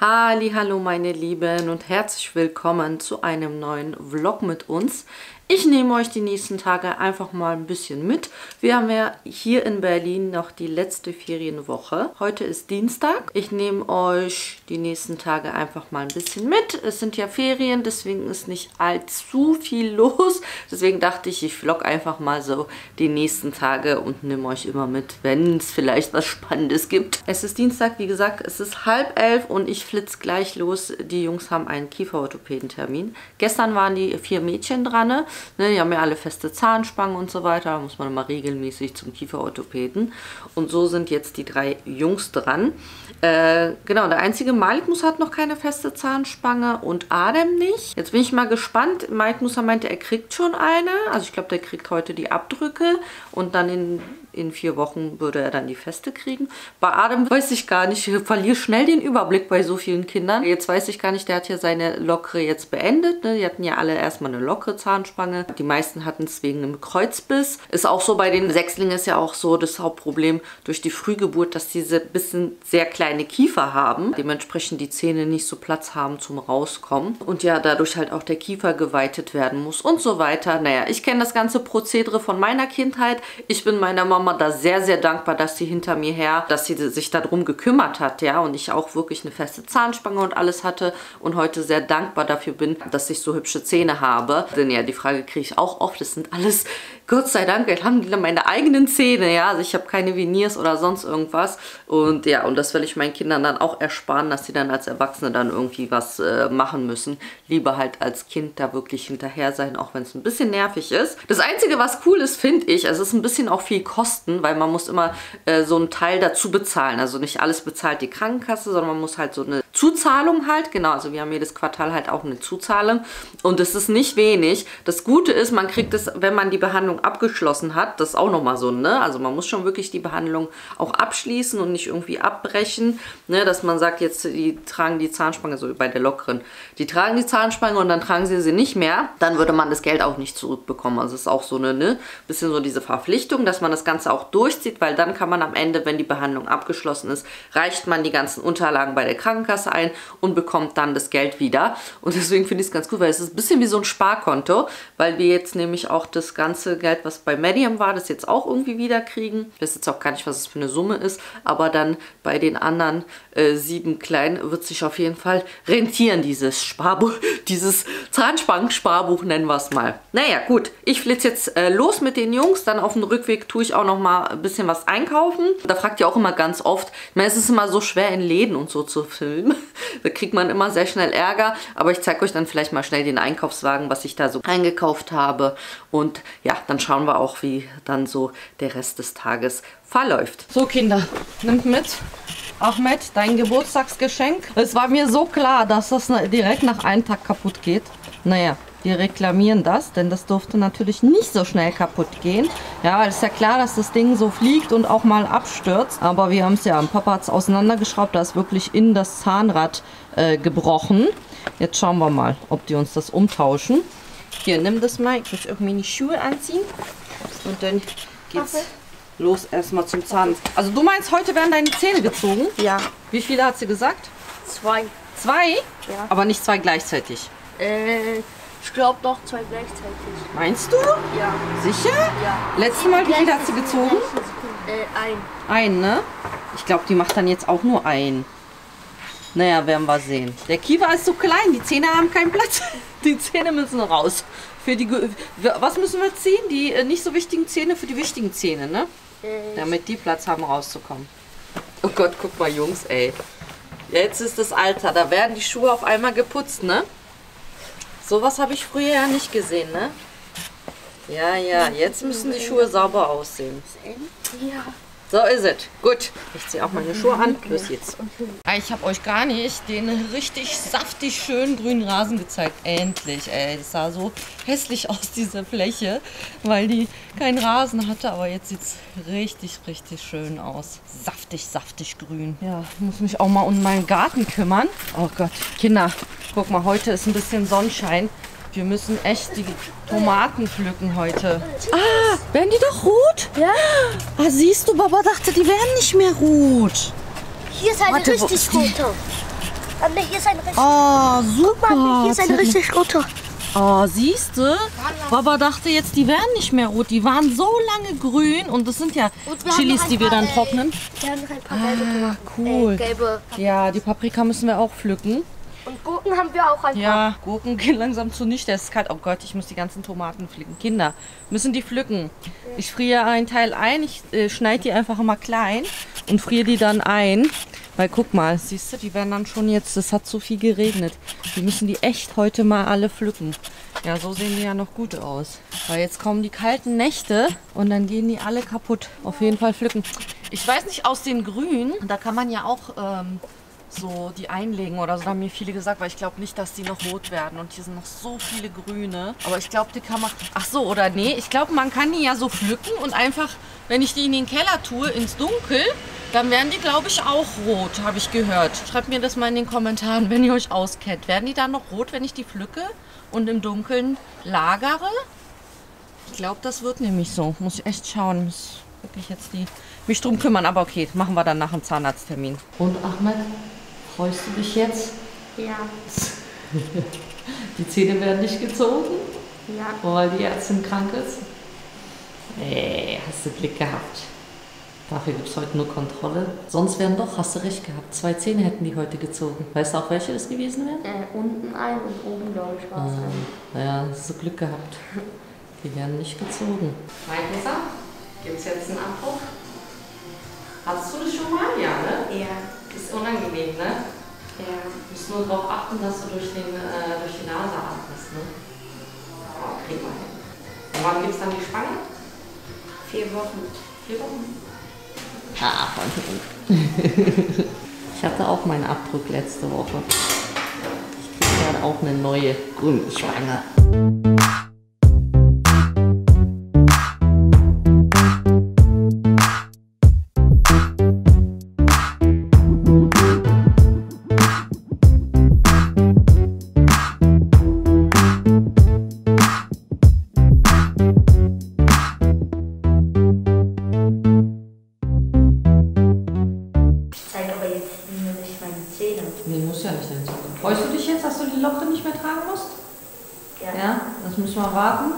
Hallo meine Lieben und herzlich willkommen zu einem neuen Vlog mit uns. Ich nehme euch die nächsten Tage einfach mal ein bisschen mit. Wir haben ja hier in Berlin noch die letzte Ferienwoche. Heute ist Dienstag. Ich nehme euch die nächsten Tage einfach mal ein bisschen mit. Es sind ja Ferien, deswegen ist nicht allzu viel los. Deswegen dachte ich, ich vlog einfach mal so die nächsten Tage und nehme euch immer mit, wenn es vielleicht was Spannendes gibt. Es ist Dienstag, wie gesagt, es ist 10:30 und ich flitze gleich los. Die Jungs haben einen Kieferorthopädentermin. Gestern waren die 4 Mädchen dran. Ne, die haben ja alle feste Zahnspangen und so weiter. Da muss man immer regelmäßig zum Kieferorthopäden. Und so sind jetzt die 3 Jungs dran. Genau, der einzige Malik hat noch keine feste Zahnspange und Adem nicht. Jetzt bin ich mal gespannt. Malik Musa meinte, er kriegt schon eine. Also ich glaube, der kriegt heute die Abdrücke und dann in 4 Wochen würde er dann die feste kriegen. Bei Adem weiß ich gar nicht, ich verliere schnell den Überblick bei so vielen Kindern. Jetzt weiß ich gar nicht, der hat ja seine lockere jetzt beendet. Ne? Die hatten ja alle erstmal eine lockere Zahnspange. Die meisten hatten es wegen einem Kreuzbiss. Ist auch so, bei den Sechslingen ist ja auch so das Hauptproblem durch die Frühgeburt, dass diese bisschen sehr kleine Kiefer haben. Dementsprechend die Zähne nicht so Platz haben zum Rauskommen. Und ja, dadurch halt auch der Kiefer geweitet werden muss und so weiter. Naja, ich kenne das ganze Prozedere von meiner Kindheit. Ich bin meiner Mama da sehr, sehr dankbar, dass sie hinter mir her, dass sie sich darum gekümmert hat, ja, und ich auch wirklich eine feste Zahnspange und alles hatte und heute sehr dankbar dafür bin, dass ich so hübsche Zähne habe. Denn ja, die Frage kriege ich auch oft, das sind alles, Gott sei Dank, haben die meine eigenen Zähne, ja, also ich habe keine Veneers oder sonst irgendwas und ja, und das will ich meinen Kindern dann auch ersparen, dass sie dann als Erwachsene dann irgendwie was machen müssen. Lieber halt als Kind da wirklich hinterher sein, auch wenn es ein bisschen nervig ist. Das Einzige, was cool ist, finde ich, es ist ein bisschen auch viel Kosten, weil man muss immer so einen Teil dazu bezahlen. Also nicht alles bezahlt die Krankenkasse, sondern man muss halt so eine Zuzahlung halt, genau, also wir haben jedes Quartal halt auch eine Zuzahlung und das ist nicht wenig. Das Gute ist, man kriegt es, wenn man die Behandlung abgeschlossen hat, das ist auch nochmal so, ne, also man muss schon wirklich die Behandlung auch abschließen und nicht irgendwie abbrechen, ne, dass man sagt, jetzt die tragen die Zahnspange, so wie bei der lockeren, die tragen die Zahnspange und dann tragen sie nicht mehr, dann würde man das Geld auch nicht zurückbekommen. Also es ist auch so eine, ne, bisschen so diese Verpflichtung, dass man das Ganze auch durchzieht, weil dann kann man am Ende, wenn die Behandlung abgeschlossen ist, reicht man die ganzen Unterlagen bei der Krankenkasse ein und bekommt dann das Geld wieder. Und deswegen finde ich es ganz gut, weil es ist ein bisschen wie so ein Sparkonto, weil wir jetzt nämlich auch das ganze Geld, was bei Medium war, das jetzt auch irgendwie wieder kriegen. Ich weiß jetzt auch gar nicht, was es für eine Summe ist, aber dann bei den anderen 7 Kleinen wird sich auf jeden Fall rentieren, dieses Sparbuch, dieses Zahnspangen-Sparbuch nennen wir es mal. Naja, gut, ich flitze jetzt los mit den Jungs, dann auf dem Rückweg tue ich auch noch mal ein bisschen was einkaufen. Da fragt ihr auch immer ganz oft, ich meine, es ist immer so schwer in Läden und so zu filmen. Da kriegt man immer sehr schnell Ärger, aber ich zeige euch dann vielleicht mal schnell den Einkaufswagen, was ich da so eingekauft habe. Und ja, dann schauen wir auch, wie dann so der Rest des Tages verläuft. So Kinder, nimmt mit. Ahmed, dein Geburtstagsgeschenk. Es war mir so klar, dass das direkt nach einem Tag kaputt geht. Naja, wir reklamieren das, denn das durfte natürlich nicht so schnell kaputt gehen. Ja, weil es ist ja klar, dass das Ding so fliegt und auch mal abstürzt. Aber wir haben es ja, Papa hat es auseinandergeschraubt, da ist wirklich in das Zahnrad gebrochen. Jetzt schauen wir mal, ob die uns das umtauschen. Hier, nimm das mal. Ich muss irgendwie die Schuhe anziehen. Und dann geht's los erstmal zum Zahn. Also du meinst, heute werden deine Zähne gezogen? Ja. Wie viele hat sie gesagt? 2. 2? Ja. Aber nicht 2 gleichzeitig. Ich glaube doch 2 gleichzeitig. Meinst du? Ja. Sicher? Ja. Letztes Mal, wie viel hat sie gezogen? Ein, ne? Ich glaube, die macht dann jetzt auch nur ein. Naja, werden wir sehen. Der Kiefer ist so klein, die Zähne haben keinen Platz. Die Zähne müssen raus. Für die, was müssen wir ziehen? Die nicht so wichtigen Zähne für die wichtigen Zähne, ne? Damit die Platz haben, rauszukommen. Oh Gott, guck mal, Jungs, ey. Jetzt ist das Alter, da werden die Schuhe auf einmal geputzt, ne? Sowas habe ich früher ja nicht gesehen, ne? Ja, ja, jetzt müssen die Schuhe sauber aussehen. Ja. So ist es. Gut. Ich ziehe auch meine Schuhe an. Los jetzt. Ich habe euch gar nicht den richtig saftig schönen grünen Rasen gezeigt. Endlich, ey. Das sah so hässlich aus, diese Fläche, weil die keinen Rasen hatte. Aber jetzt sieht es richtig, richtig schön aus. Saftig, saftig grün. Ja, ich muss mich auch mal um meinen Garten kümmern. Oh Gott. Kinder, guck mal, heute ist ein bisschen Sonnenschein. Wir müssen echt die Tomaten pflücken heute. Ah, werden die doch rot? Ja. Ah, siehst du, Baba dachte, die werden nicht mehr rot. Hier ist eine Warte, richtig rote. Anne, hier ist ein richtig. Oh, super. Mann, hier ist ein richtig roter. Oh, siehst du? Papa dachte jetzt, die wären nicht mehr rot. Die waren so lange grün und das sind ja Chilis, die wir dann trocknen. Wir haben noch ein paar gelbe gemacht. Cool. Gelbe. Ja, die Paprika müssen wir auch pflücken. Und Gurken haben wir auch ein paar. Ja, Gurken gehen langsam zunichte. Es ist kalt. Oh Gott, ich muss die ganzen Tomaten pflücken. Kinder müssen die pflücken. Ich friere einen Teil ein. Ich schneide die einfach immer klein und friere die dann ein. Weil guck mal, siehst du, die werden dann schon jetzt, es hat so viel geregnet. Wir müssen die echt heute mal alle pflücken. Ja, so sehen die ja noch gut aus. Weil jetzt kommen die kalten Nächte und dann gehen die alle kaputt. Auf jeden Fall pflücken. Ich weiß nicht, aus den Grünen, da kann man ja auch so die einlegen oder so. Da haben mir viele gesagt, weil ich glaube nicht, dass die noch rot werden. Und hier sind noch so viele grüne. Aber ich glaube, die kann man... Ach so, oder nee, ich glaube, man kann die ja so pflücken und einfach, wenn ich die in den Keller tue, ins Dunkel, dann werden die, glaube ich, auch rot, habe ich gehört. Schreibt mir das mal in den Kommentaren, wenn ihr euch auskennt. Werden die dann noch rot, wenn ich die pflücke und im Dunkeln lagere? Ich glaube, das wird nämlich so. Muss ich echt schauen. Muss wirklich jetzt mich drum kümmern. Aber okay, machen wir dann nach dem Zahnarzttermin. Und Ahmed, freust du dich jetzt? Ja. Die Zähne werden nicht gezogen? Ja. Weil die Ärztin krank ist? Nee, hast du Glück gehabt. Dafür gibt es heute nur Kontrolle. Sonst wären doch, hast du recht gehabt, 2 Zähne hätten die heute gezogen. Weißt du auch, welche das gewesen wären? Unten ein und oben, glaube ich, war es ein. Ja, hast du Glück gehabt. Die werden nicht gezogen. Mein Messer, gibt es jetzt einen Abbruch? Hattest du das schon mal? Ja, ne? Ja. Ist unangenehm, ne? Ja. Du musst nur darauf achten, dass du durch die Nase atmest, ne? Oh, krieg mal hin. Und wann gibt es dann die Spange? 4 Wochen. 4 Wochen? Ah, von hinten. Ich hatte auch meinen Abdruck letzte Woche. Ich kriege gerade auch eine neue Gummispange. Freust du dich jetzt, dass du die Locke nicht mehr tragen musst? Ja. Ja, das müssen wir warten,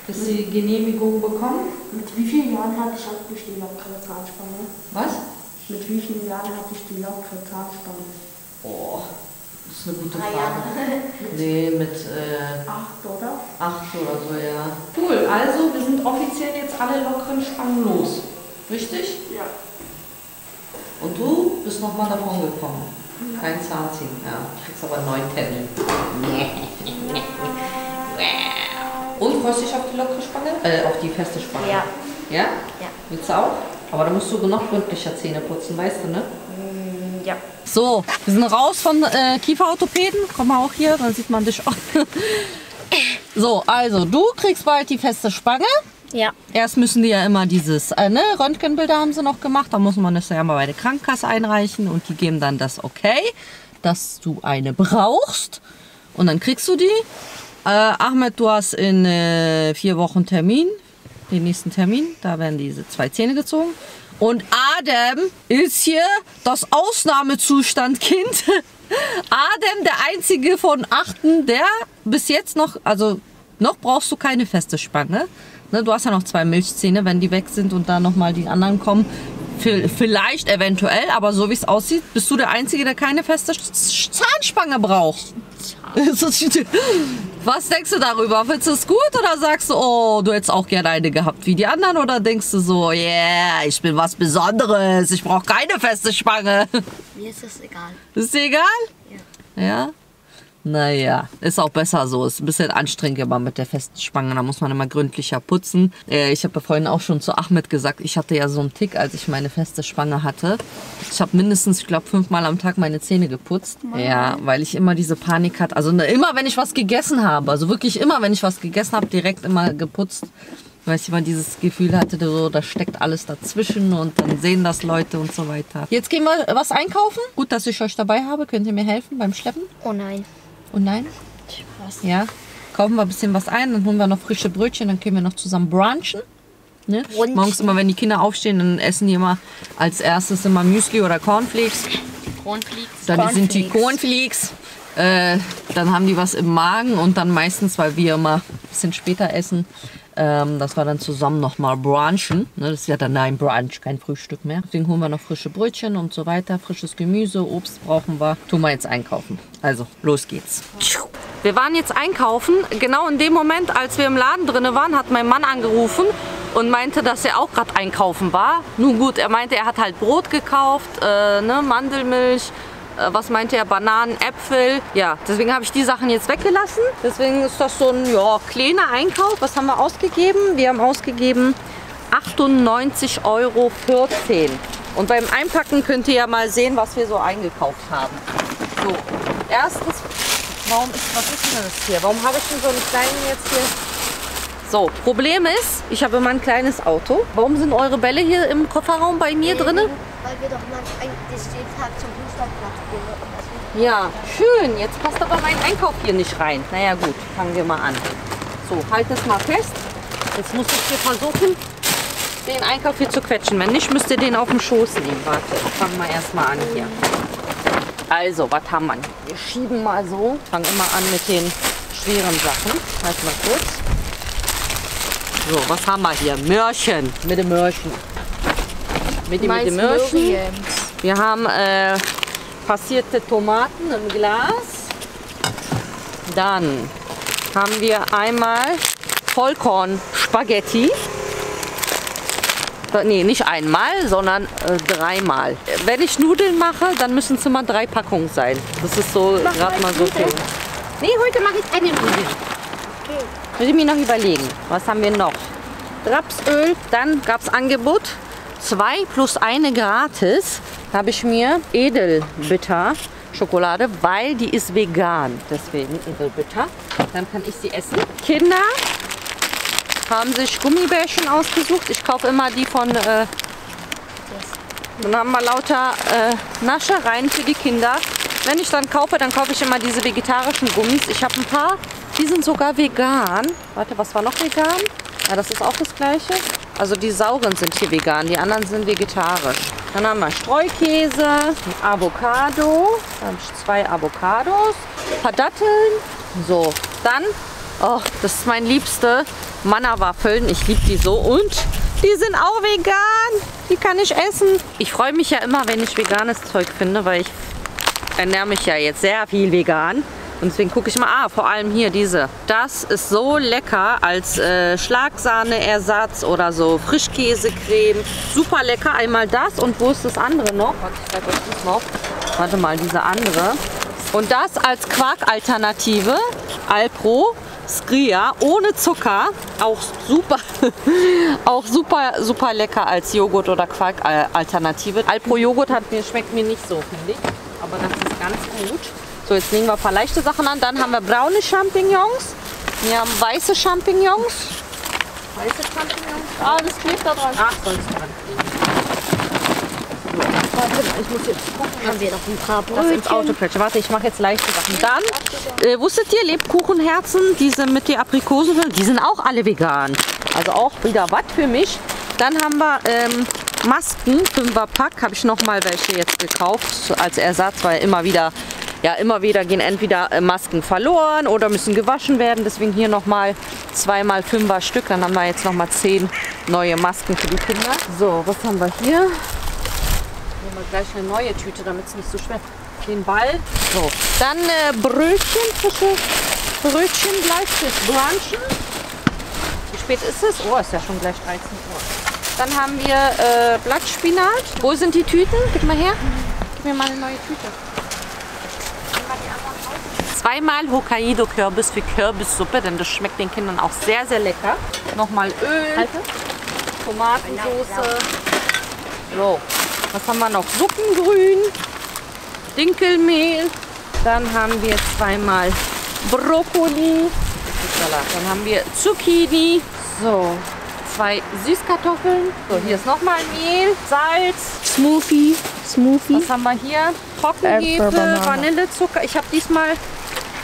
bis sie die Genehmigung bekommen. Mit wie vielen Jahren hatte ich eigentlich die lockere Zahnspange? Was? Mit wie vielen Jahren hatte ich die lockere Zahnspange? Oh, das ist eine gute 3 Frage. Jahre. Nee, mit 8, oder? 8 oder so, ja. Cool, also wir sind offiziell jetzt alle lockeren Spangen los. Richtig? Ja. Und du bist nochmal davon gekommen. Kein Zahnziehen, ja. Du kriegst aber einen neuen Termin. Und freust du dich auf die lockere Spange? Auf die feste Spange? Ja. Ja? Ja. Willst du auch? Aber da musst du noch gründlicher Zähne putzen, weißt du, ne? Ja. So, wir sind raus von Kieferorthopäden. Komm mal auch hier, dann sieht man dich auch. So, also du kriegst bald die feste Spange. Ja. Erst müssen die ja immer dieses Röntgenbilder haben sie noch gemacht. Da muss man das ja mal bei der Krankenkasse einreichen und die geben dann das okay, dass du eine brauchst. Und dann kriegst du die. Ahmed, du hast in 4 Wochen Termin, den nächsten Termin. Da werden diese 2 Zähne gezogen. Und Adem ist hier das Ausnahmezustandkind. Adem, der einzige von 8, der bis jetzt noch, also noch brauchst du keine feste Spange. Ne, du hast ja noch 2 Milchzähne, wenn die weg sind und dann nochmal die anderen kommen. Vielleicht, eventuell, aber so wie es aussieht, bist du der Einzige, der keine feste Zahnspange braucht. Was denkst du darüber? Findest du es gut oder sagst du, oh, du hättest auch gerne eine gehabt wie die anderen? Oder denkst du so, yeah, ich bin was Besonderes, ich brauche keine feste Spange? Mir ist das egal. Ist dir egal? Ja. Ja? Naja, ist auch besser so. Ist ein bisschen anstrengend immer mit der festen Spange. Da muss man immer gründlicher putzen. Ich habe ja vorhin auch schon zu Ahmed gesagt, ich hatte ja so einen Tick, als ich meine feste Spange hatte. Ich habe mindestens, ich glaube, 5-mal am Tag meine Zähne geputzt. Ja, weil ich immer diese Panik hatte. Also immer, wenn ich was gegessen habe. Also wirklich immer, wenn ich was gegessen habe, direkt immer geputzt. Weil ich immer dieses Gefühl hatte, so, da steckt alles dazwischen und dann sehen das Leute und so weiter. Jetzt gehen wir was einkaufen. Gut, dass ich euch dabei habe. Könnt ihr mir helfen beim Schleppen? Oh nein. Und nein? Was? Ja. Kaufen wir ein bisschen was ein, dann holen wir noch frische Brötchen, dann können wir noch zusammen brunchen. Ne? Brunchen. Morgens immer, wenn die Kinder aufstehen, dann essen die immer als erstes immer Müsli oder Cornflakes. Cornflakes. Dann sind die Cornflakes. Dann haben die was im Magen und dann meistens, weil wir immer ein bisschen später essen, dass wir dann zusammen nochmal brunchen. Ne, das ist ja dann ein Brunch, kein Frühstück mehr. Deswegen holen wir noch frische Brötchen und so weiter. Frisches Gemüse, Obst brauchen wir. Tun wir jetzt einkaufen. Also, los geht's. Wir waren jetzt einkaufen. Genau in dem Moment, als wir im Laden drin waren, hat mein Mann angerufen und meinte, dass er auch gerade einkaufen war. Nun gut, er meinte, er hat halt Brot gekauft, ne, Mandelmilch. Was meinte er? Bananen, Äpfel. Ja, deswegen habe ich die Sachen jetzt weggelassen. Deswegen ist das so ein kleiner Einkauf. Was haben wir ausgegeben? Wir haben ausgegeben 98,14 €. Und beim Einpacken könnt ihr ja mal sehen, was wir so eingekauft haben. So, erstens, was ist denn das hier? Warum habe ich denn so einen kleinen jetzt hier? So, Problem ist, ich habe immer ein kleines Auto. Warum sind eure Bälle hier im Kofferraum bei mir drin? Weil wir doch mal das Tag zum Fußballplatz gehen. Ja, schön. Jetzt passt aber mein Einkauf hier nicht rein. Naja gut, fangen wir mal an. So, halt es mal fest. Jetzt muss ich hier versuchen, den Einkauf hier zu quetschen. Wenn nicht, müsst ihr den auf dem Schoß nehmen. Warte, fangen wir erstmal an hier. Also, was haben wir? Wir schieben mal so. Fangen immer an mit den schweren Sachen. Halt mal kurz. So, was haben wir hier? Möhrchen. Mit dem Möhrchen. Mit dem Möhrchen. Wir haben passierte Tomaten im Glas. Dann haben wir einmal Vollkorn-Spaghetti. Nee, nicht einmal, sondern dreimal. Wenn ich Nudeln mache, dann müssen es immer 3 Packungen sein. Das ist so gerade mal so viel. Nee, heute mache ich eine Nudel. Okay. Muss ich mir noch überlegen. Was haben wir noch? Rapsöl. Dann gab es Angebot. 2 plus 1 gratis. Habe ich mir Edelbitter Schokolade, weil die ist vegan. Deswegen Edelbitter. Dann kann ich sie essen. Kinder haben sich Gummibärchen ausgesucht. Ich kaufe immer die von... dann haben wir lauter Naschereien für die Kinder. Wenn ich dann kaufe ich immer diese vegetarischen Gummis. Ich habe ein paar, die sind sogar vegan. Warte, was war noch vegan? Ja, das ist auch das gleiche. Also die sauren sind hier vegan, die anderen sind vegetarisch. Dann haben wir Streukäse, Avocado. Dann habe ich 2 Avocados, ein paar Datteln. So, dann, oh, das ist mein liebste, Manna-Waffeln. Ich liebe die so und die sind auch vegan. Die kann ich essen. Ich freue mich ja immer, wenn ich veganes Zeug finde, weil ich ernähre mich ja jetzt sehr viel vegan. Und deswegen gucke ich mal, vor allem hier diese. Das ist so lecker als Schlagsahne-Ersatz oder so Frischkäsecreme. Super lecker. Einmal das und wo ist das andere noch? Warte, ich zeige euch das noch. Warte mal, diese andere. Und das als Quark-Alternative. Alpro Skria ohne Zucker. Auch super, super lecker als Joghurt oder Quark-Alternative. Alpro-Joghurt schmeckt mir nicht so, finde ich. Aber das ist ganz gut. So, jetzt legen wir ein paar leichte Sachen an. Dann haben wir braune Champignons. Wir haben weiße Champignons. Weiße Champignons. Ah, das klebt da dran. Ach, soll es dran kleben. So, warte, ich muss jetzt gucken. Haben wir noch ein paar das ins Auto quetschen. Warte, ich mache jetzt leichte Sachen. Dann, wusstet ihr, Lebkuchenherzen, diese mit den Aprikosen, die sind auch alle vegan. Also auch wieder was für mich. Dann haben wir Masken, 5er Pack. Habe ich noch mal welche jetzt gekauft als Ersatz, weil immer wieder gehen entweder Masken verloren oder müssen gewaschen werden. Deswegen hier nochmal 2 mal 5er Stück. Dann haben wir jetzt nochmal 10 neue Masken für die Kinder. So, was haben wir hier? Nehmen wir gleich eine neue Tüte, damit es nicht so schwer ist. Den Ball. So, dann Brötchen, frische Brötchen gleich fürs Brunchen. Wie spät ist es? Oh, ist ja schon gleich 13 Uhr. Dann haben wir Blattspinat. Wo sind die Tüten? Gib mal her. Gib mir mal eine neue Tüte. 2-mal Hokkaido-Kürbis für Kürbissuppe, denn das schmeckt den Kindern auch sehr, sehr lecker. Nochmal Öl, Tomatensauce. So, was haben wir noch? Suppengrün, Dinkelmehl. Dann haben wir 2-mal Brokkoli. Dann haben wir Zucchini. So, 2 Süßkartoffeln. So, hier ist nochmal Mehl, Salz. Smoothie. Was haben wir hier? Trockenhefe, Vanillezucker. Ich habe diesmal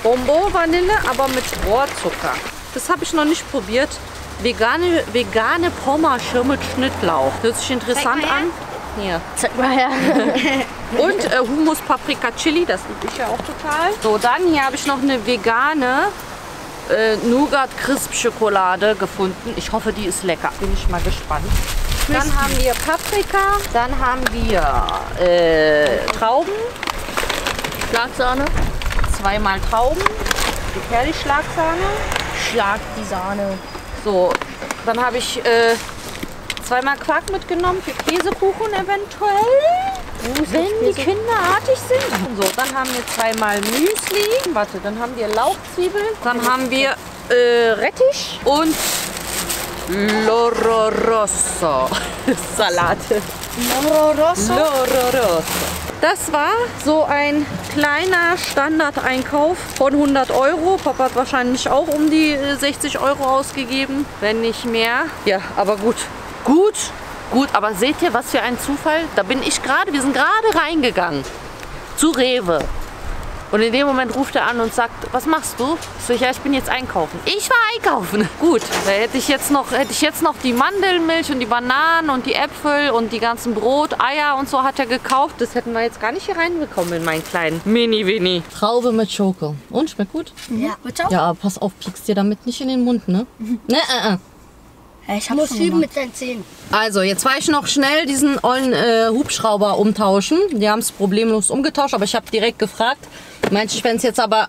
Bonbon Vanille, aber mit Rohrzucker. Das habe ich noch nicht probiert. Vegane Pommes mit Schnittlauch. Hört sich interessant an. Hier. Zeig mal her. Und Hummus, Paprika, Chili, das liebe ich ja auch total. So, dann hier habe ich noch eine vegane Nougat Crisp Schokolade gefunden. Ich hoffe, die ist lecker. Bin ich mal gespannt. Dann haben wir Paprika. Dann haben wir Trauben. Schlagsahne. 2-mal Trauben. Die Schlagsahne. Schlag die Sahne. So, dann habe ich 2-mal Quark mitgenommen für Käsekuchen eventuell. Wenn die Kinder artig sind. So, dann haben wir 2-mal Müsli. Warte, dann haben wir Lauchzwiebeln. Dann haben wir Rettich und Loro Rosso Salate. Loro Rosso. Loro Rosso. Das war so ein kleiner Standardeinkauf von 100 Euro. Papa hat wahrscheinlich auch um die 60 Euro ausgegeben, wenn nicht mehr. Ja, aber gut. Gut, aber seht ihr, was für ein Zufall? Da bin ich gerade, wir sind gerade reingegangen zu Rewe. Und in dem Moment ruft er an und sagt, was machst du? Ich so, ja, ich bin jetzt einkaufen. Ich war einkaufen. Gut, da hätte ich jetzt noch die Mandelmilch und die Bananen und die Äpfel und die ganzen Brot, Eier und so hat er gekauft. Das hätten wir jetzt gar nicht hier reinbekommen in meinen kleinen Mini-Winnie. Traube mit Schoko. Und, schmeckt gut? Ja, bitte? Ja, aber pass auf, piekst dir damit nicht in den Mund, ne? Ne, Ich muss üben mit deinen Zähnen. Also, jetzt war ich noch schnell diesen ollen Hubschrauber umtauschen. Die haben es problemlos umgetauscht, aber ich habe direkt gefragt. Meinte ich, wenn es jetzt aber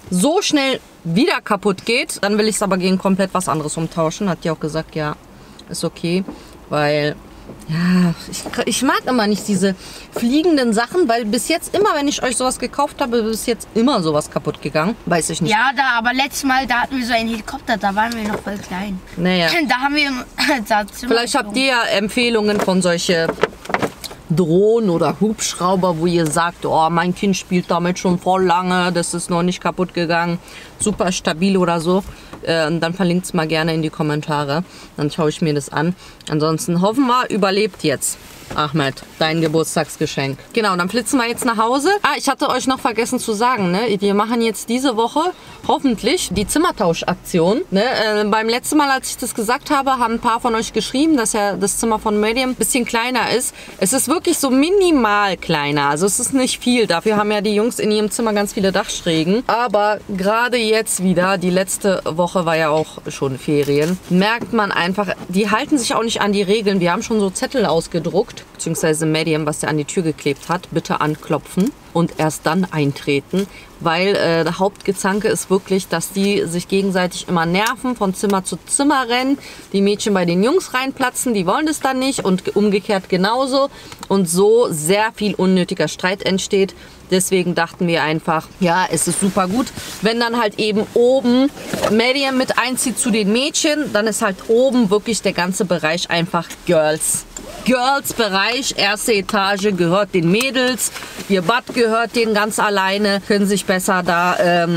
so schnell wieder kaputt geht, dann will ich es aber gegen komplett was anderes umtauschen. Hat die auch gesagt, ja, ist okay, weil... Ja, ich mag immer nicht diese fliegenden Sachen, weil bis jetzt immer, wenn ich euch sowas gekauft habe, bis jetzt immer sowas kaputt gegangen. Weiß ich nicht. Ja, aber letztes Mal, da hatten wir so einen Helikopter, da waren wir noch voll klein. Naja. Da haben wir... Vielleicht habt ihr ja Empfehlungen von solche Drohnen oder Hubschrauber, wo ihr sagt, oh, mein Kind spielt damit schon voll lange, das ist noch nicht kaputt gegangen, super stabil oder so. Dann verlinkt es mal gerne in die Kommentare. Dann schaue ich mir das an. Ansonsten hoffen wir, überlebt jetzt. Ahmed, dein Geburtstagsgeschenk. Genau, dann flitzen wir jetzt nach Hause. Ich hatte euch noch vergessen zu sagen, ne? Wir machen jetzt diese Woche hoffentlich die Zimmertauschaktion. Ne? Beim letzten Mal, als ich das gesagt habe, haben ein paar von euch geschrieben, dass ja das Zimmer von Medium ein bisschen kleiner ist. Es ist wirklich so minimal kleiner. Also es ist nicht viel. Dafür haben ja die Jungs in ihrem Zimmer ganz viele Dachschrägen. Aber gerade jetzt wieder, die letzte Woche war ja auch schon Ferien, merkt man einfach, die halten sich auch nicht an die Regeln. Wir haben schon so Zettel ausgedruckt, beziehungsweise Medium, was der an die Tür geklebt hat. Bitte anklopfen und erst dann eintreten, weil der Hauptgezanke ist wirklich, dass die sich gegenseitig immer nerven, von Zimmer zu Zimmer rennen, die Mädchen bei den Jungs reinplatzen, die wollen das dann nicht und umgekehrt genauso und so sehr viel unnötiger Streit entsteht. Deswegen dachten wir einfach, ja, es ist super gut, wenn dann halt eben oben Medium mit einzieht zu den Mädchen, dann ist halt oben wirklich der ganze Bereich einfach Girls-Bereich, erste Etage gehört den Mädels, ihr Bad gehört denen ganz alleine, können sich besser da,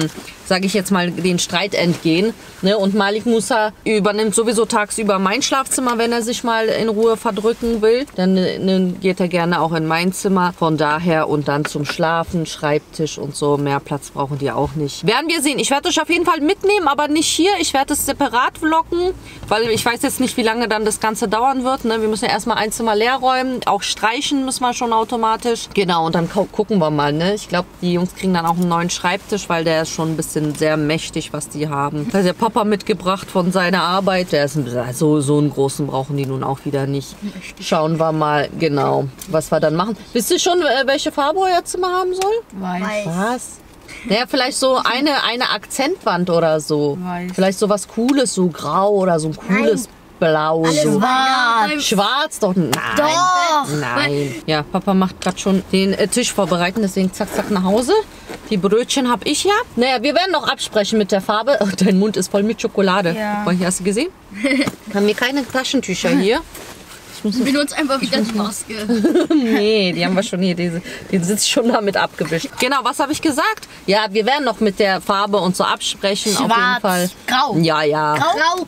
sage ich jetzt mal, den Streit entgehen. Ne? Und Malik Musa übernimmt sowieso tagsüber mein Schlafzimmer, wenn er sich mal in Ruhe verdrücken will. Dann geht er gerne auch in mein Zimmer. Von daher und dann zum Schlafen, Schreibtisch und so. Mehr Platz brauchen die auch nicht. Werden wir sehen. Ich werde euch auf jeden Fall mitnehmen, aber nicht hier. Ich werde es separat vloggen, weil ich weiß jetzt nicht, wie lange dann das Ganze dauern wird. Ne? Wir müssen ja erstmal ein Zimmer leer räumen. Auch streichen müssen wir schon automatisch. Genau, und dann gucken wir mal. Ne? Ich glaube, die Jungs kriegen dann auch einen neuen Schreibtisch, weil der ist schon ein bisschen sehr mächtig, was die haben. Das hat der Papa mitgebracht von seiner Arbeit. Der ist so einen großen brauchen die nun auch wieder nicht. Schauen wir mal genau, was wir dann machen. Wisst ihr schon, welche Farbe euer Zimmer haben soll? Weiß. Was? Naja, vielleicht so eine Akzentwand oder so. Weiß. Vielleicht so was Cooles, so grau oder so ein cooles Blau. So. Schwarz doch. Nein. Doch. Nein. Ja, Papa macht gerade schon den Tisch vorbereiten, deswegen zack, zack nach Hause. Die Brötchen habe ich ja. Naja, wir werden noch absprechen mit der Farbe. Oh, dein Mund ist voll mit Schokolade. Ja. Hier, hast du gesehen? Haben wir keine Taschentücher hier? Ich benutze einfach wieder die Maske. Nee, die haben wir schon hier. Die sitzt schon damit abgewischt. Genau, was habe ich gesagt? Ja, wir werden noch mit der Farbe und so absprechen. Schwarz, auf jeden Fall. Grau. Ja, ja.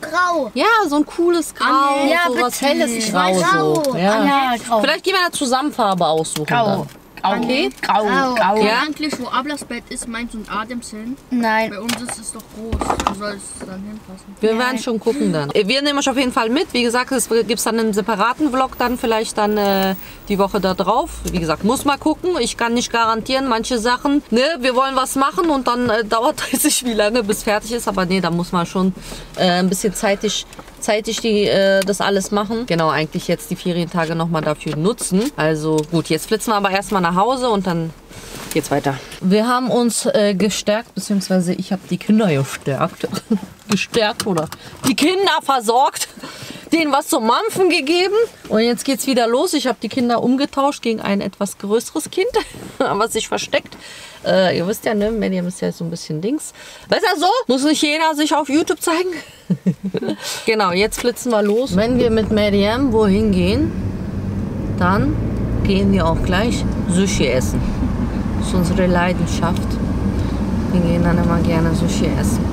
Grau. Ja, so ein cooles Grau. Ja, so was bitte. helles Grau. So. Ja. Ja, grau. Vielleicht gehen wir da zusammen Farbe aussuchen. Grau. Okay, grau. Grau. Ja? Eigentlich, wo Ablas Bett ist, meins und Adems hin. Nein. Bei uns ist es doch groß. Wo soll es dann hinpassen? Wir werden schon gucken dann. Wir nehmen euch auf jeden Fall mit. Wie gesagt, es gibt dann einen separaten Vlog dann vielleicht dann die Woche da drauf. Wie gesagt, muss mal gucken. Ich kann nicht garantieren, manche Sachen. Ne, wir wollen was machen und dann dauert es sich wie lange bis fertig ist. Aber nee, da muss man schon ein bisschen zeitig das alles machen. Genau, eigentlich jetzt die Ferientage nochmal dafür nutzen. Also gut, jetzt flitzen wir aber erstmal nach Hause und dann geht's weiter. Wir haben uns gestärkt, beziehungsweise ich habe die Kinder gestärkt. Gestärkt oder die Kinder versorgt. Denen was zum Mampfen gegeben. Und jetzt geht's wieder los. Ich habe die Kinder umgetauscht gegen ein etwas größeres Kind, was sich versteckt. Ihr wisst ja, ne, Medium ist ja so ein bisschen Dings. Besser so, muss nicht jeder sich auf YouTube zeigen. Genau, jetzt flitzen wir los. Wenn wir mit Medium wohin gehen, dann gehen wir auch gleich Sushi essen. Das ist unsere Leidenschaft. Wir gehen dann immer gerne Sushi essen.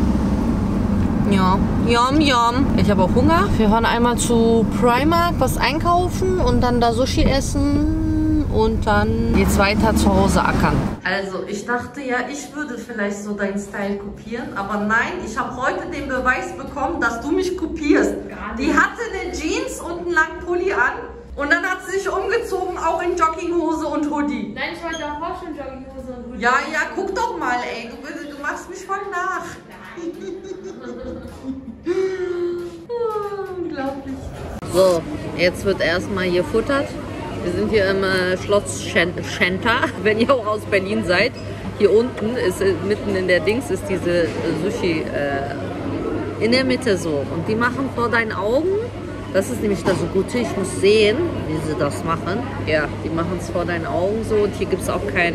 Ja, yum, yum. Ich habe auch Hunger. Wir fahren einmal zu Primark was einkaufen und dann da Sushi essen und dann geht's weiter zu Hause ackern. Also ich dachte ja, ich würde vielleicht so deinen Style kopieren, aber nein, ich habe heute den Beweis bekommen, dass du mich kopierst. Die hatte eine Jeans und einen langen Pulli an und dann hat sie sich umgezogen, auch in Jogginghose und Hoodie. Nein, ich wollte davor schon Jogginghose und Hoodie. Ja, guck doch mal, ey, du machst mich voll nach. Unglaublich. So, jetzt wird erstmal gefuttert. Wir sind hier im Schloss Schenta. Wenn ihr auch aus Berlin seid, hier unten ist mitten in der Dings ist diese Sushi in der Mitte so. Und die machen vor deinen Augen. Das ist nämlich das so Gute. Ich muss sehen, wie sie das machen. Ja, die machen es vor deinen Augen so. Und hier gibt es auch kein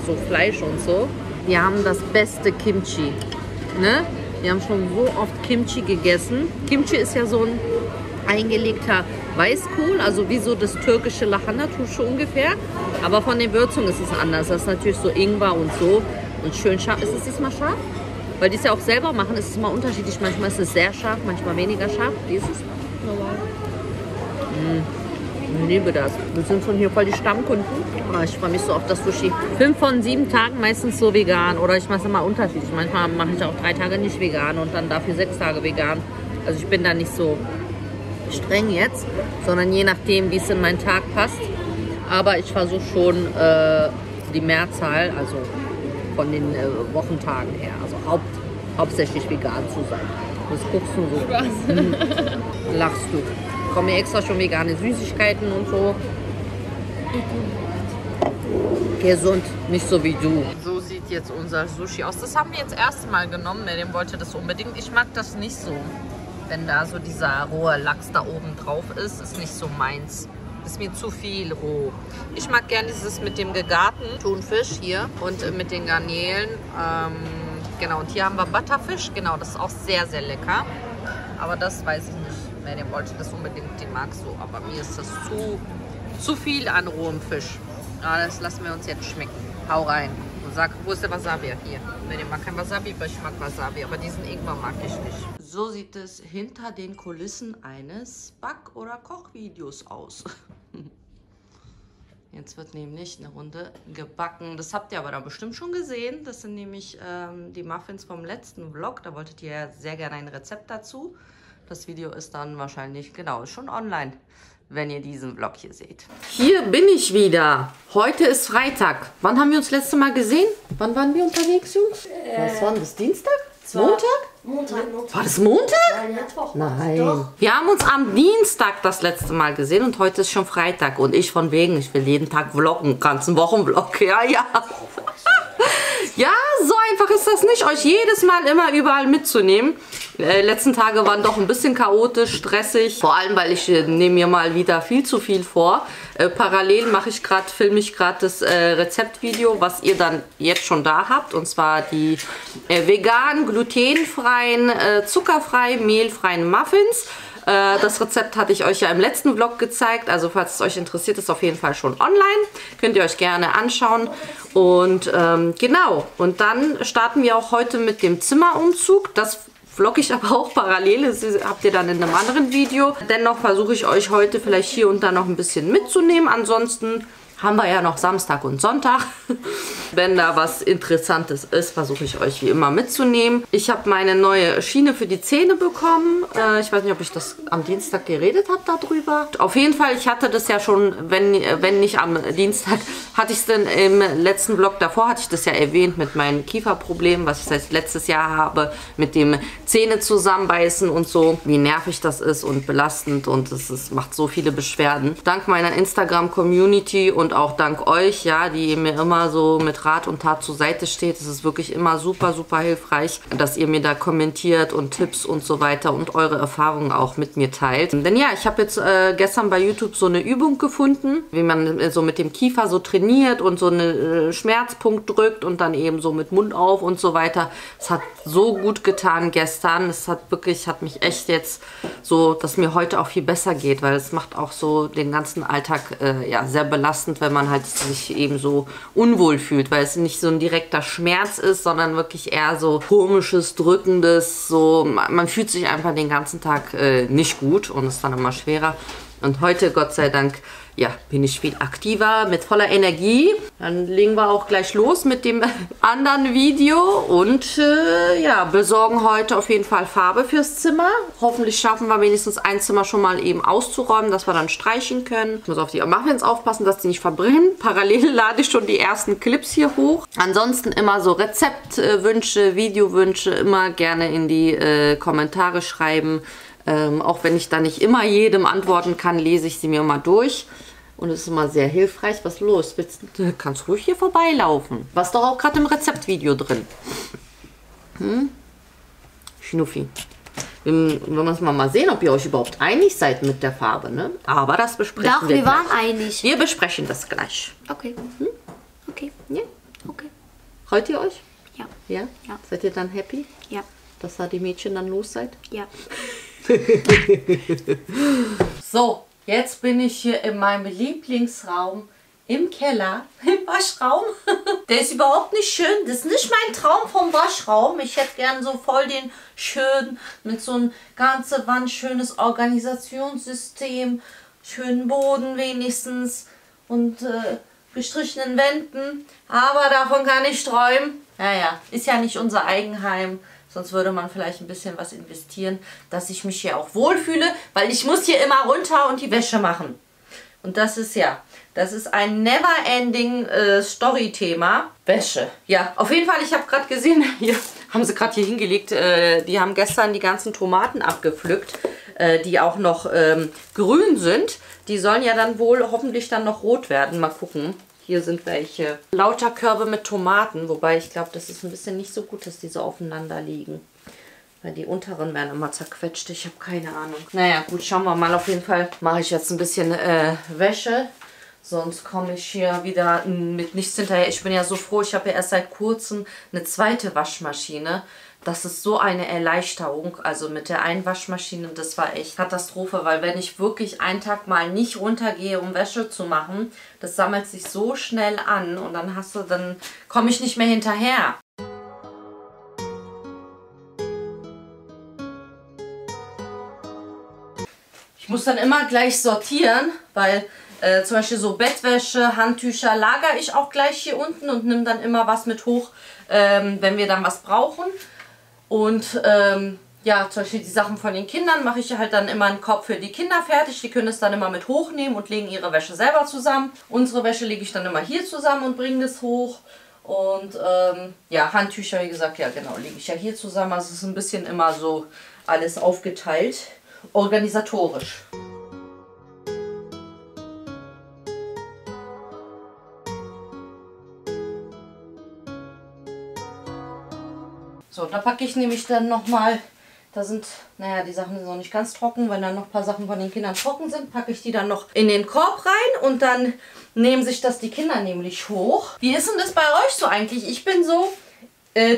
so Fleisch und so. Wir haben das beste Kimchi. Ne? Wir haben schon so oft Kimchi gegessen. Kimchi ist ja so ein eingelegter Weißkohl, also wie so das türkische Lahana-Tusche ungefähr. Aber von den Würzungen ist es anders. Das ist natürlich so Ingwer und so und schön scharf. Ist es diesmal scharf? Weil die es ja auch selber machen, ist es mal unterschiedlich. Manchmal ist es sehr scharf, manchmal weniger scharf. Wie ist es? Normal. Ich liebe das. Wir sind schon hier voll die Stammkunden. Oh, ich freue mich so auf das Sushi. 5 von 7 Tagen meistens so vegan. Oder ich mache es immer unterschiedlich. Manchmal mache ich auch 3 Tage nicht vegan und dann dafür 6 Tage vegan. Also ich bin da nicht so streng jetzt, sondern je nachdem, wie es in meinen Tag passt. Aber ich versuche schon die Mehrzahl, also von den Wochentagen her, also hauptsächlich vegan zu sein. Was guckst du so? Lachst du? Ich komme mir extra schon vegane Süßigkeiten und so. Gesund, nicht so wie du. So sieht jetzt unser Sushi aus. Das haben wir jetzt erstmal genommen. Dem wollte das unbedingt. Ich mag das nicht so. Wenn da so dieser rohe Lachs da oben drauf ist, ist nicht so meins. Ist mir zu viel roh. Ich mag gerne dieses mit dem gegarten Thunfisch hier und mit den Garnelen. Genau, und hier haben wir Butterfisch. Genau, das ist auch sehr, sehr lecker. Aber das weiß ich nicht. Dem wollte das unbedingt, den mag so. Aber mir ist das zu viel an rohem Fisch. Ja, das lassen wir uns jetzt schmecken. Hau rein. Und sag, wo ist der Wasabi? Hier. Ich mag kein Wasabi, aber ich mag Wasabi. Aber diesen Ingwer mag ich nicht. So sieht es hinter den Kulissen eines Back- oder Kochvideos aus. Jetzt wird nämlich eine Runde gebacken. Das habt ihr aber da bestimmt schon gesehen. Das sind nämlich die Muffins vom letzten Vlog. Da wolltet ihr ja sehr gerne ein Rezept dazu. Das Video ist dann wahrscheinlich, genau, schon online, wenn ihr diesen Vlog hier seht. Hier bin ich wieder. Heute ist Freitag. Wann haben wir uns das letzte Mal gesehen? Wann waren wir unterwegs, Jungs? Was war das? Dienstag? Montag? Montag. War das Montag? Nein, Mittwoch. Nein. Doch. Wir haben uns am Dienstag das letzte Mal gesehen und heute ist schon Freitag. Und ich von wegen, ich will jeden Tag vloggen, ganzen Wochenvlog. Ja, ja. Ja, so einfach ist das nicht, euch jedes Mal immer überall mitzunehmen. Letzten Tage waren doch ein bisschen chaotisch, stressig. Vor allem, weil ich nehme mir mal wieder viel zu viel vor. Parallel filme ich gerade das Rezeptvideo, was ihr dann jetzt schon da habt. Und zwar die veganen, glutenfreien, zuckerfreien, mehlfreien Muffins. Das Rezept hatte ich euch ja im letzten Vlog gezeigt. Also falls es euch interessiert, ist auf jeden Fall schon online. Könnt ihr euch gerne anschauen. Und genau, und dann starten wir auch heute mit dem Zimmerumzug. Das vlogge ich aber auch parallel. Das habt ihr dann in einem anderen Video. Dennoch versuche ich euch heute vielleicht hier und da noch ein bisschen mitzunehmen. Ansonsten haben wir ja noch Samstag und Sonntag. Wenn da was Interessantes ist, versuche ich euch wie immer mitzunehmen. Ich habe meine neue Schiene für die Zähne bekommen. Ich weiß nicht, ob ich das am Dienstag geredet habe darüber. Auf jeden Fall, ich hatte das ja schon, wenn nicht am Dienstag, hatte ich es denn im letzten Vlog davor, hatte ich das ja erwähnt mit meinem Kieferproblem, was ich seit letztes Jahr habe, mit dem Zähne zusammenbeißen und so, wie nervig das ist und belastend und es macht so viele Beschwerden. Dank meiner Instagram-Community und auch dank euch, ja, die mir immer so mit Rat und Tat zur Seite steht. Es ist wirklich immer super, super hilfreich, dass ihr mir da kommentiert und Tipps und so weiter und eure Erfahrungen auch mit mir teilt. Denn ja, ich habe jetzt gestern bei YouTube so eine Übung gefunden, wie man so mit dem Kiefer so trainiert und so einen Schmerzpunkt drückt und dann eben so mit Mund auf und so weiter. Es hat so gut getan gestern. Es hat mich echt jetzt so, dass mir heute auch viel besser geht, weil es macht auch so den ganzen Alltag ja, sehr belastend, wenn man halt sich eben so unwohl fühlt, weil es nicht so ein direkter Schmerz ist, sondern wirklich eher so komisches, drückendes, so, man fühlt sich einfach den ganzen Tag nicht gut und ist dann immer schwerer. Und heute, Gott sei Dank, ja, bin ich viel aktiver, mit voller Energie. Dann legen wir auch gleich los mit dem anderen Video und ja, besorgen heute auf jeden Fall Farbe fürs Zimmer. Hoffentlich schaffen wir wenigstens ein Zimmer schon mal eben auszuräumen, dass wir dann streichen können. Ich muss auf die Muffins aufpassen, dass die nicht verbrennen. Parallel lade ich schon die ersten Clips hier hoch. Ansonsten immer so Rezeptwünsche, Videowünsche immer gerne in die Kommentare schreiben. Auch wenn ich da nicht immer jedem antworten kann, lese ich sie mir mal durch. Und es ist immer sehr hilfreich. Was ist los? Du kannst ruhig hier vorbeilaufen. Was doch auch gerade im Rezeptvideo drin. Schnuffi. Wir müssen mal sehen, ob ihr euch überhaupt einig seid mit der Farbe. Ne? Aber das besprechen wir gleich. Doch, wir waren einig. Wir besprechen das gleich. Okay. Okay. Ja? Okay. Freut ihr euch? Ja. Ja? Ja. Seid ihr dann happy, Ja. dass da die Mädchen dann los seid? Ja. So, jetzt bin ich hier in meinem Lieblingsraum im Keller, im Waschraum. Der ist überhaupt nicht schön. Das ist nicht mein Traum vom Waschraum. Ich hätte gern so voll den schönen, mit so einem ganze Wand schönes Organisationssystem, schönen Boden wenigstens und gestrichenen Wänden. Aber davon kann ich träumen. Naja, ist ja nicht unser Eigenheim. Sonst würde man vielleicht ein bisschen was investieren, dass ich mich hier auch wohlfühle, weil ich muss hier immer runter und die Wäsche machen. Und das ist ja, das ist ein never-ending Story-Thema. Wäsche. Ja, auf jeden Fall, ich habe gerade gesehen, hier haben sie gerade hier hingelegt, die haben gestern die ganzen Tomaten abgepflückt, die auch noch grün sind. Die sollen ja dann wohl hoffentlich dann noch rot werden. Mal gucken. Hier sind welche. Lauter Körbe mit Tomaten, wobei ich glaube, das ist ein bisschen nicht so gut, dass die so aufeinander liegen. Weil die unteren werden immer zerquetscht. Ich habe keine Ahnung. Naja, gut, schauen wir mal. Auf jeden Fall mache ich jetzt ein bisschen Wäsche. Sonst komme ich hier wieder mit nichts hinterher. Ich bin ja so froh, ich habe ja erst seit kurzem eine zweite Waschmaschine. Das ist so eine Erleichterung, also mit der einen Waschmaschine, das war echt Katastrophe, weil wenn ich wirklich einen Tag mal nicht runtergehe, um Wäsche zu machen, das sammelt sich so schnell an und dann komme ich nicht mehr hinterher. Ich muss dann immer gleich sortieren, weil zum Beispiel so Bettwäsche, Handtücher lagere ich auch gleich hier unten und nehme dann immer was mit hoch, wenn wir dann was brauchen. Und ja, zum Beispiel die Sachen von den Kindern mache ich halt dann immer einen Korb für die Kinder fertig. Die können es dann immer mit hochnehmen und legen ihre Wäsche selber zusammen. Unsere Wäsche lege ich dann immer hier zusammen und bringe das hoch. Und ja, Handtücher, wie gesagt, ja genau, lege ich ja hier zusammen. Also es ist ein bisschen immer so alles aufgeteilt, organisatorisch. So, da packe ich nämlich dann nochmal, da sind, naja, die Sachen sind noch nicht ganz trocken, wenn dann noch ein paar Sachen von den Kindern trocken sind, packe ich die dann noch in den Korb rein und dann nehmen sich das die Kinder nämlich hoch. Wie ist denn das bei euch so eigentlich? Ich bin so,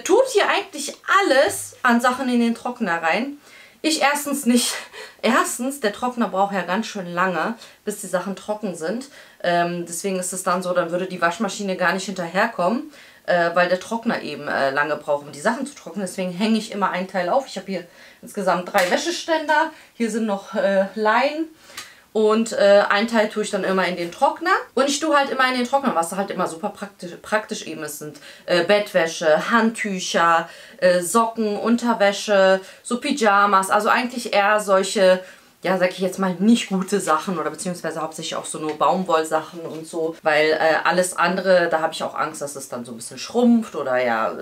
tut hier eigentlich alles an Sachen in den Trockner rein. Ich erstens nicht. Erstens, der Trockner braucht ja ganz schön lange, bis die Sachen trocken sind. Deswegen ist es dann so, dann würde die Waschmaschine gar nicht hinterherkommen. Weil der Trockner eben lange braucht, um die Sachen zu trocknen. Deswegen hänge ich immer einen Teil auf. Ich habe hier insgesamt 3 Wäscheständer. Hier sind noch Leinen. Und ein Teil tue ich dann immer in den Trockner. Und ich tue halt immer in den Trockner, was halt immer super praktisch eben ist. Sind Bettwäsche, Handtücher, Socken, Unterwäsche, so Pyjamas. Also eigentlich eher solche, ja, sag ich jetzt mal, nicht gute Sachen oder beziehungsweise hauptsächlich auch so nur Baumwollsachen und so. Weil alles andere, da habe ich auch Angst, dass es dann so ein bisschen schrumpft oder ja,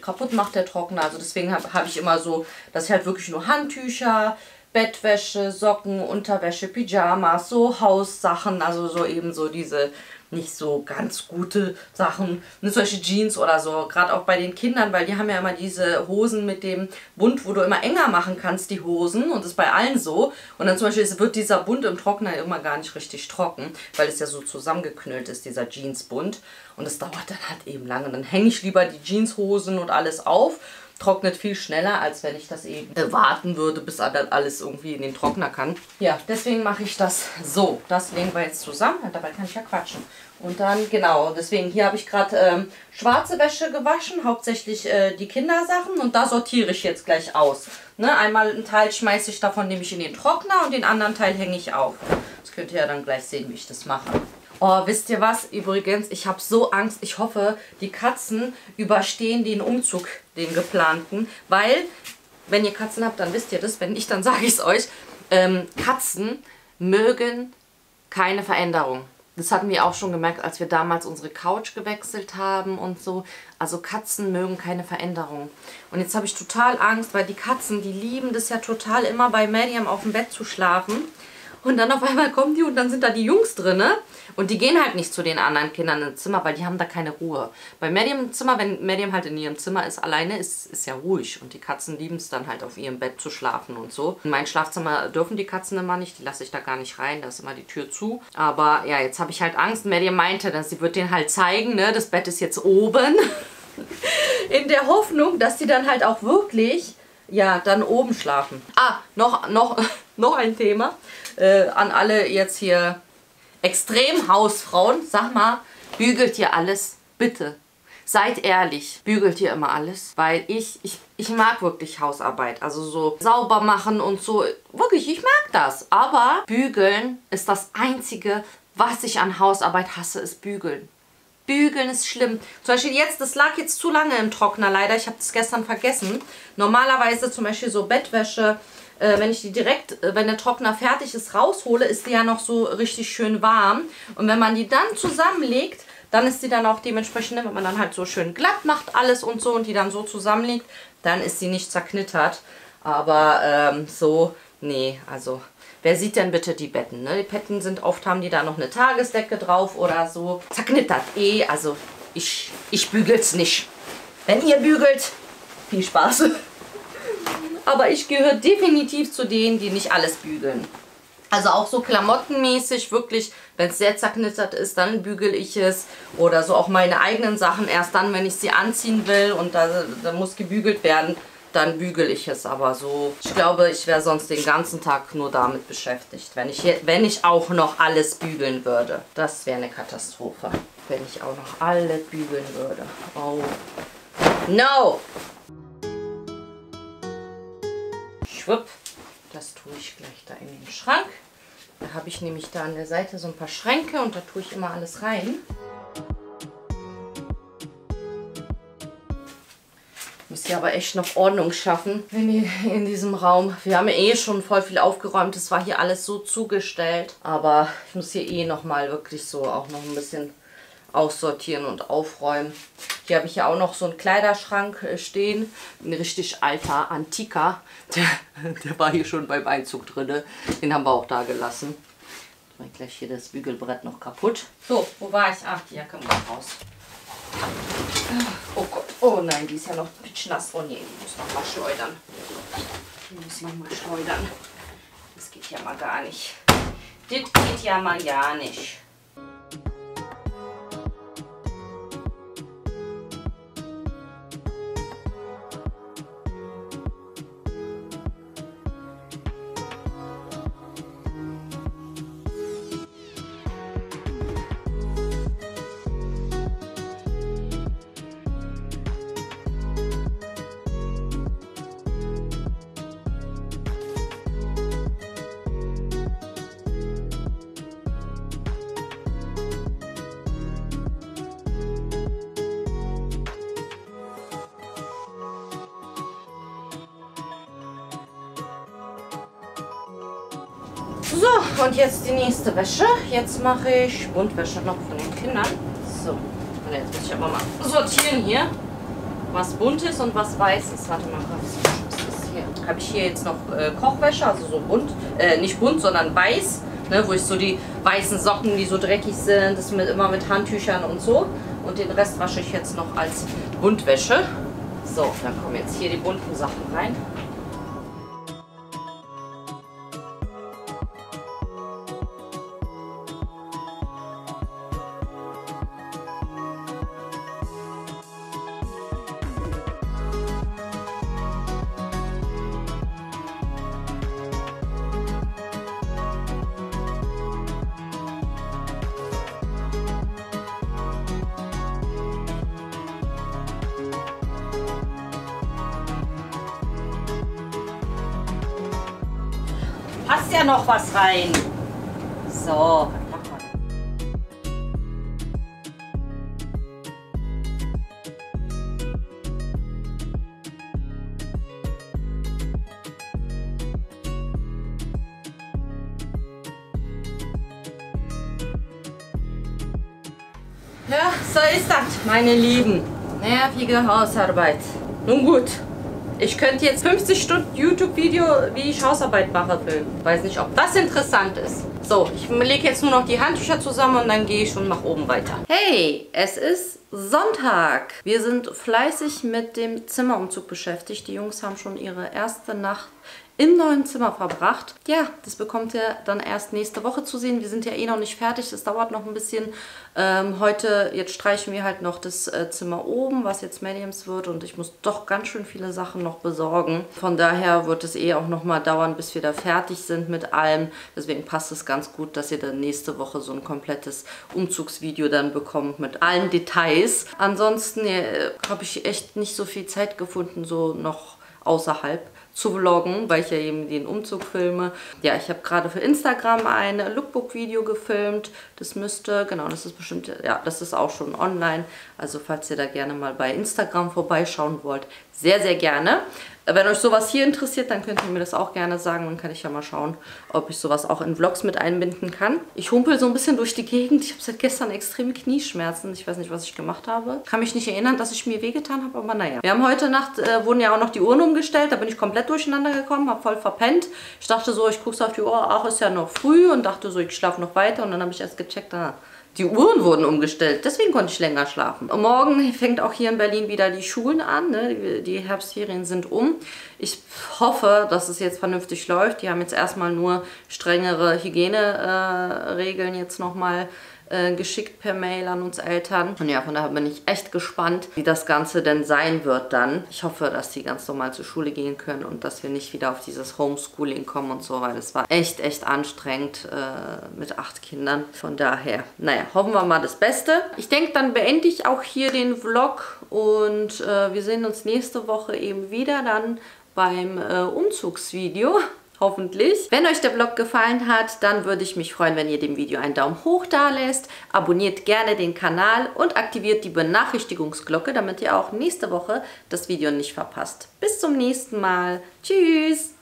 kaputt macht der Trockner. Also deswegen hab ich immer so, dass ich halt wirklich nur Handtücher, Bettwäsche, Socken, Unterwäsche, Pyjamas, so Haussachen, also so eben so diese nicht so ganz gute Sachen, solche Jeans oder so, gerade auch bei den Kindern, weil die haben ja immer diese Hosen mit dem Bund, wo du immer enger machen kannst, die Hosen, und das ist bei allen so. Und dann zum Beispiel wird dieser Bund im Trockner immer gar nicht richtig trocken, weil es ja so zusammengeknüllt ist, dieser Jeansbund. Und das dauert dann halt eben lange. Dann hänge ich lieber die Jeanshosen und alles auf. Trocknet viel schneller, als wenn ich das eben warten würde, bis dann alles irgendwie in den Trockner kann. Ja, deswegen mache ich das so. Das legen wir jetzt zusammen. Dabei kann ich ja quatschen. Und dann, genau, deswegen hier habe ich gerade schwarze Wäsche gewaschen, hauptsächlich die Kindersachen. Und da sortiere ich jetzt gleich aus. Ne? Einmal einen Teil schmeiße ich davon nämlich in den Trockner und den anderen Teil hänge ich auf. Das könnt ihr ja dann gleich sehen, wie ich das mache. Oh, wisst ihr was? Übrigens, ich habe so Angst. Ich hoffe, die Katzen überstehen den Umzug, den geplanten. Weil, wenn ihr Katzen habt, dann wisst ihr das. Wenn nicht, dann sage ich es euch. Katzen mögen keine Veränderung. Das hatten wir auch schon gemerkt, als wir damals unsere Couch gewechselt haben und so. Also Katzen mögen keine Veränderung. Und jetzt habe ich total Angst, weil die Katzen, die lieben das ja total, immer bei Medium auf dem Bett zu schlafen. Und dann auf einmal kommen die und dann sind da die Jungs drin. Und die gehen halt nicht zu den anderen Kindern ins Zimmer, weil die haben da keine Ruhe. Bei Medium im Zimmer, wenn Medium halt in ihrem Zimmer ist, alleine ist ja ruhig. Und die Katzen lieben es dann halt auf ihrem Bett zu schlafen und so. In mein Schlafzimmer dürfen die Katzen immer nicht, die lasse ich da gar nicht rein, da ist immer die Tür zu. Aber ja, jetzt habe ich halt Angst. Medium meinte, dass sie wird denen halt zeigen, ne, das Bett ist jetzt oben. In der Hoffnung, dass die dann halt auch wirklich, ja, dann oben schlafen. Ah, noch ein Thema. An alle jetzt hier Extremhausfrauen, sag mal, bügelt ihr alles? Bitte. Seid ehrlich, bügelt ihr immer alles? Weil ich mag wirklich Hausarbeit, also so sauber machen und so. Wirklich, ich mag das. Aber bügeln ist das Einzige, was ich an Hausarbeit hasse, ist bügeln. Bügeln ist schlimm. Zum Beispiel jetzt, das lag jetzt zu lange im Trockner leider. Ich habe das gestern vergessen. Normalerweise zum Beispiel so Bettwäsche, wenn ich die direkt, wenn der Trockner fertig ist, raushole, ist die ja noch so richtig schön warm. Und wenn man die dann zusammenlegt, dann ist die dann auch dementsprechend, wenn man dann halt so schön glatt macht alles und so und die dann so zusammenlegt, dann ist sie nicht zerknittert. Aber so, nee, also wer sieht denn bitte die Betten? Ne? Die Betten sind oft, haben die da noch eine Tagesdecke drauf oder so. Zerknittert also ich bügel's nicht. Wenn ihr bügelt, viel Spaß. Aber ich gehöre definitiv zu denen, die nicht alles bügeln. Also auch so klamottenmäßig, wirklich, wenn es sehr zerknittert ist, dann bügel ich es. Oder so auch meine eigenen Sachen erst dann, wenn ich sie anziehen will und da muss gebügelt werden, dann bügel ich es. Aber so, ich glaube, ich wäre sonst den ganzen Tag nur damit beschäftigt, wenn ich auch noch alles bügeln würde. Das wäre eine Katastrophe, wenn ich auch noch alles bügeln würde. Oh, no! Schwupp, das tue ich gleich da in den Schrank. Da habe ich nämlich da an der Seite so ein paar Schränke und da tue ich immer alles rein. Müsst ihr aber echt noch Ordnung schaffen in diesem Raum. Wir haben ja eh schon voll viel aufgeräumt. Es war hier alles so zugestellt. Aber ich muss hier eh nochmal wirklich so auch noch ein bisschen aussortieren und aufräumen. Hier habe ich ja auch noch so einen Kleiderschrank stehen. Ein richtig alter, antiker. Der war hier schon beim Einzug drin. Den haben wir auch da gelassen. Ich mache gleich hier das Bügelbrett noch kaputt. So, wo war ich? Ach, die Jacke muss raus. Oh Gott, oh nein, die ist ja noch pitschnass. Oh nee, die muss noch mal schleudern. Die muss noch mal schleudern. Das geht ja mal gar nicht. Das geht ja mal gar nicht. So, und jetzt die nächste Wäsche. Jetzt mache ich Buntwäsche noch von den Kindern. So, und jetzt muss ich aber mal sortieren hier, was bunt ist und was weiß ist. Warte mal, was ist das hier? Habe ich hier jetzt noch Kochwäsche, also so bunt, nicht bunt, sondern weiß, ne, wo ich so die weißen Socken, die so dreckig sind, das immer mit Handtüchern und so. Und den Rest wasche ich jetzt noch als Buntwäsche. So, dann kommen jetzt hier die bunten Sachen rein. Passt ja noch was rein. So, mach mal. Ja, so ist das, meine Lieben. Nervige Hausarbeit. Nun gut. Ich könnte jetzt 50 Stunden YouTube-Video, wie ich Hausarbeit mache, filmen. Weiß nicht, ob das interessant ist. So, ich lege jetzt nur noch die Handtücher zusammen und dann gehe ich und mache oben weiter. Hey, es ist Sonntag. Wir sind fleißig mit dem Zimmerumzug beschäftigt. Die Jungs haben schon ihre erste Nacht im neuen Zimmer verbracht. Ja, das bekommt ihr dann erst nächste Woche zu sehen. Wir sind ja eh noch nicht fertig, das dauert noch ein bisschen. Jetzt streichen wir halt noch das Zimmer oben, was jetzt Mediums wird, und ich muss doch ganz schön viele Sachen noch besorgen. Von daher wird es eh auch noch mal dauern, bis wir da fertig sind mit allem. Deswegen passt es ganz gut, dass ihr dann nächste Woche so ein komplettes Umzugsvideo dann bekommt mit allen Details. Ansonsten habe ich echt nicht so viel Zeit gefunden, so noch außerhalb zu vloggen, weil ich ja eben den Umzug filme. Ja, ich habe gerade für Instagram ein Lookbook-Video gefilmt. Das müsste, genau, das ist bestimmt, ja, das ist auch schon online. Also falls ihr da gerne mal bei Instagram vorbeischauen wollt, sehr, sehr gerne. Wenn euch sowas hier interessiert, dann könnt ihr mir das auch gerne sagen. Dann kann ich ja mal schauen, ob ich sowas auch in Vlogs mit einbinden kann. Ich humpel so ein bisschen durch die Gegend. Ich habe seit gestern extreme Knieschmerzen. Ich weiß nicht, was ich gemacht habe. Kann mich nicht erinnern, dass ich mir wehgetan habe, aber naja. Wir haben heute Nacht, wurden ja auch noch die Uhren umgestellt. Da bin ich komplett durcheinander gekommen, habe voll verpennt. Ich dachte so, ich gucke so auf die Uhr, ach, ist ja noch früh, und dachte so, ich schlafe noch weiter. Und dann habe ich erst gecheckt, die Uhren wurden umgestellt, deswegen konnte ich länger schlafen. Und morgen fängt auch hier in Berlin wieder die Schulen an, ne? Die Herbstferien sind um. Ich hoffe, dass es jetzt vernünftig läuft. Die haben jetzt erstmal nur strengere Hygieneregeln jetzt nochmal geschickt per Mail an uns Eltern. Und ja, von daher bin ich echt gespannt, wie das Ganze denn sein wird dann. Ich hoffe, dass die ganz normal zur Schule gehen können und dass wir nicht wieder auf dieses Homeschooling kommen und so, weil es war echt, echt anstrengend mit 8 Kindern. Von daher, naja, hoffen wir mal das Beste. Ich denke, dann beende ich auch hier den Vlog und wir sehen uns nächste Woche eben wieder dann beim Umzugsvideo. Hoffentlich. Wenn euch der Vlog gefallen hat, dann würde ich mich freuen, wenn ihr dem Video einen Daumen hoch da lässt. Abonniert gerne den Kanal und aktiviert die Benachrichtigungsglocke, damit ihr auch nächste Woche das Video nicht verpasst. Bis zum nächsten Mal. Tschüss!